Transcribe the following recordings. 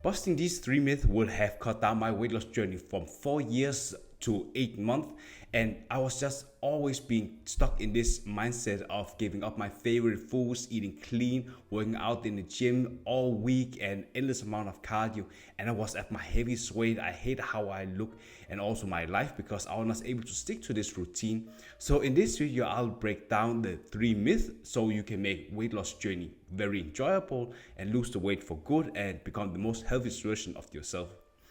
Busting these three myths would have cut down my weight loss journey from 4 years to 8 months, and I was just always being stuck in this mindset of giving up my favorite foods, eating clean, working out in the gym all week, and endless amount of cardio. And I was at my heaviest weight. I hate how I look and also my life because I was not able to stick to this routine. So in this video, I'll break down the three myths so you can make weight loss journey very enjoyable and lose the weight for good and become the most healthiest version of yourself.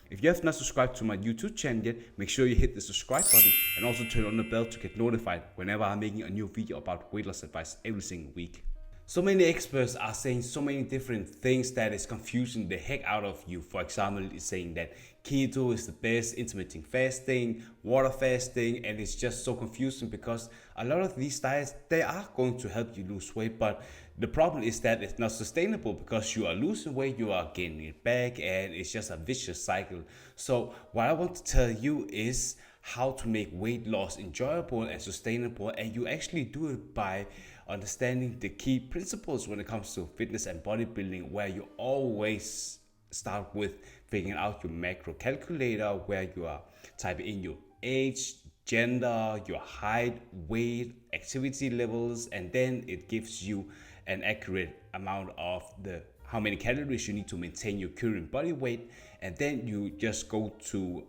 If you have not subscribed to my YouTube channel yet, make sure you hit the subscribe button and also turn on the bell to get notified whenever I'm making a new video about weight loss advice every single week. So many experts are saying so many different things that is confusing the heck out of you. For example, it's saying that keto is the best, intermittent fasting, water fasting, and it's just so confusing because a lot of these diets, they are going to help you lose weight, but the problem is that it's not sustainable because you are losing weight, you are gaining it back, and it's just a vicious cycle. So what I want to tell you is how to make weight loss enjoyable and sustainable, and you actually do it by understanding the key principles when it comes to fitness and bodybuilding, where you always start with figuring out your macro calculator, where you are typing in your age, gender, your height, weight, activity levels, and then it gives you an accurate amount of the how many calories you need to maintain your current body weight. And then you just go to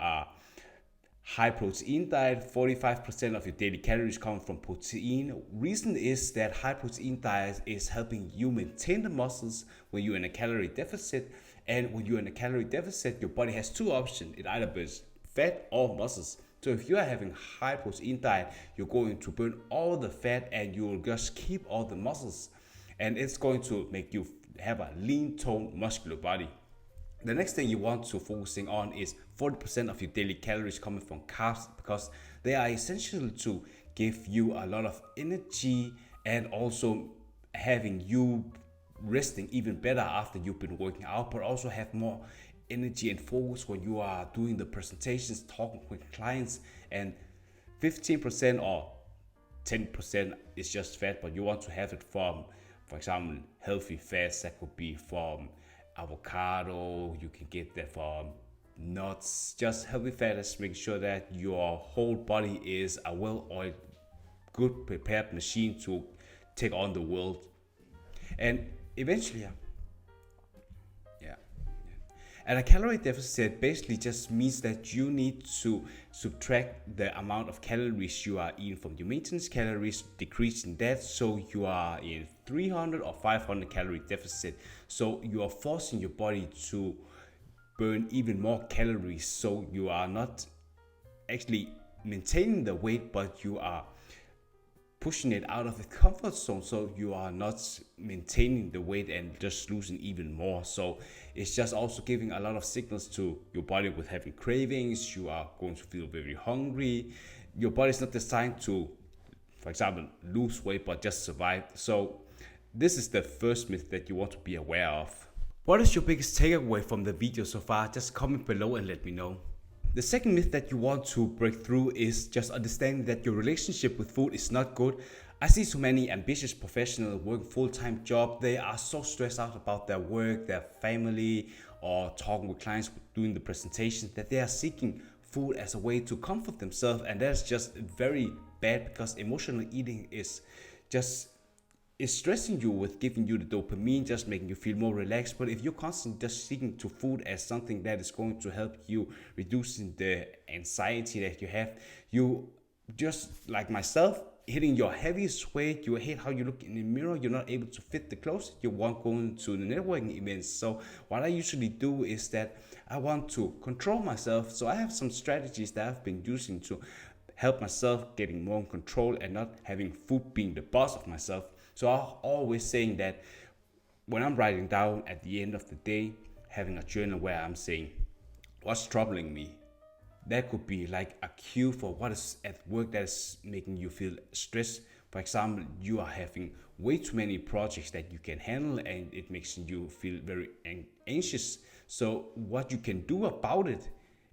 high protein diet. 45% of your daily calories come from protein. Reason is that high protein diet is helping you maintain the muscles when you're in a calorie deficit. And when you're in a calorie deficit, your body has two options. It either burns fat or muscles. So if you are having high protein diet, you're going to burn all the fat and you'll just keep all the muscles. And it's going to make you have a lean, toned, muscular body. The next thing you want to focusing on is 40% of your daily calories coming from carbs, because they are essential to give you a lot of energy and also having you resting even better after you've been working out, but also have more energy and focus when you are doing the presentations, talking with clients. And 15% or 10% is just fat, but you want to have it from, for example, healthy fats. That could be from avocado, you can get that from nuts, just healthy fats. Make sure that your whole body is a well-oiled, good prepared machine to take on the world. And eventually, and a calorie deficit basically just means that you need to subtract the amount of calories you are eating from your maintenance calories, decreasing that, so you are in 300 or 500 calorie deficit. So you are forcing your body to burn even more calories. So you are not actually maintaining the weight, but you are pushing it out of the comfort zone, so you are not maintaining the weight and just losing even more. So it's just also giving a lot of signals to your body with having cravings. You are going to feel very hungry. Your body is not designed to, for example, lose weight, but just survive. So this is the first myth that you want to be aware of. What is your biggest takeaway from the video so far? Just comment below and let me know. The second myth that you want to break through is just understanding that your relationship with food is not good. I see so many ambitious professionals working full-time job. They are so stressed out about their work, their family, or talking with clients, doing the presentations, that they are seeking food as a way to comfort themselves. And that's just very bad, because emotional eating is stressing you with giving you the dopamine, just making you feel more relaxed. But if you're constantly just seeking to food as something that is going to help you reducing the anxiety that you have, you just like myself, hitting your heaviest weight, you hate how you look in the mirror, you're not able to fit the clothes, you want going to the networking events. So what I usually do is that I want to control myself. So I have some strategies that I've been using to help myself getting more in control and not having food being the boss of myself. So I'm always saying that when I'm writing down at the end of the day, having a journal where I'm saying what's troubling me. That could be like a cue for what is at work that is making you feel stressed. For example, you are having way too many projects that you can handle and it makes you feel very anxious. So what you can do about it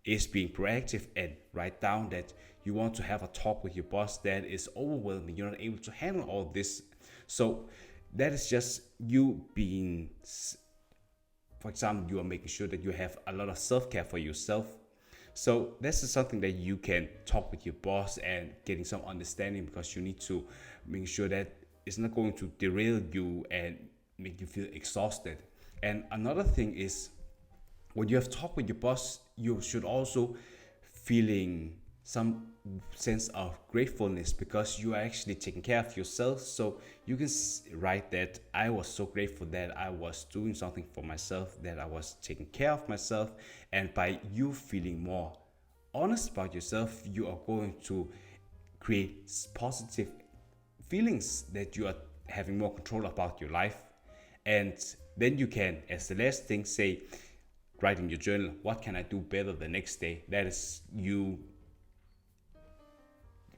is being proactive and write down that you want to have a talk with your boss that is overwhelming. You're not able to handle all this. So that is just you being for example, you are making sure that you have a lot of self-care for yourself. So this is something that you can talk with your boss and getting some understanding, because you need to make sure that it's not going to derail you and make you feel exhausted. And another thing is, when you have talked with your boss, you should also feeling some sense of gratefulness, because you are actually taking care of yourself. So you can write that I was so grateful that I was doing something for myself, that I was taking care of myself. And by you feeling more honest about yourself, you are going to create positive feelings that you are having more control about your life. And then you can, as the last thing, say, write in your journal, what can I do better the next day? That is you,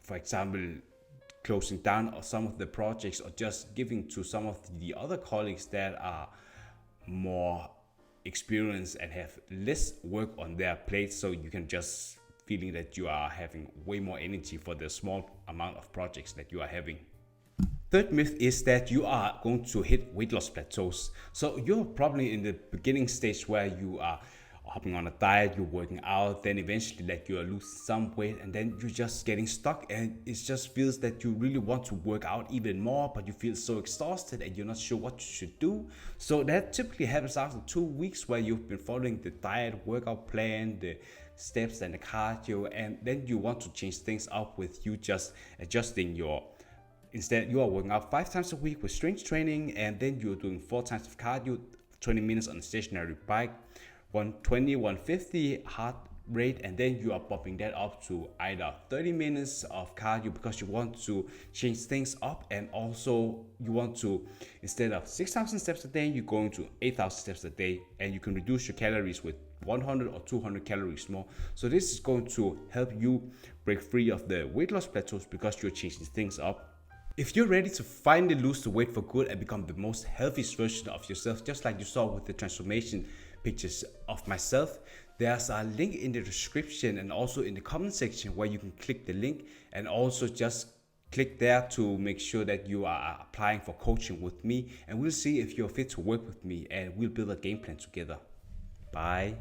for example, closing down some of the projects, or just giving to some of the other colleagues that are more experienced and have less work on their plate, so you can just feeling that you are having way more energy for the small amount of projects that you are having. Third myth is that you are going to hit weight loss plateaus. So you're probably in the beginning stage where you are hopping on a diet, you're working out, then eventually like you are losing some weight, and then you're just getting stuck, and it just feels that you really want to work out even more, but you feel so exhausted and you're not sure what you should do. So that typically happens after 2 weeks, where you've been following the diet, workout plan, the steps and the cardio, and then you want to change things up with you just adjusting your, instead you are working out 5 times a week with strength training, and then you're doing 4 times of cardio, 20 minutes on a stationary bike, 120, 150 heart rate, and then you are bumping that up to either 30 minutes of cardio, because you want to change things up. And also you want to, instead of 6,000 steps a day, you're going to 8,000 steps a day, and you can reduce your calories with 100 or 200 calories more. So this is going to help you break free of the weight loss plateaus, because you're changing things up. If you're ready to finally lose the weight for good and become the most healthiest version of yourself, just like you saw with the transformation pictures of myself, there's a link in the description and also in the comment section where you can click the link, and also just click there to make sure that you are applying for coaching with me, and we'll see if you're fit to work with me, and we'll build a game plan together. Bye.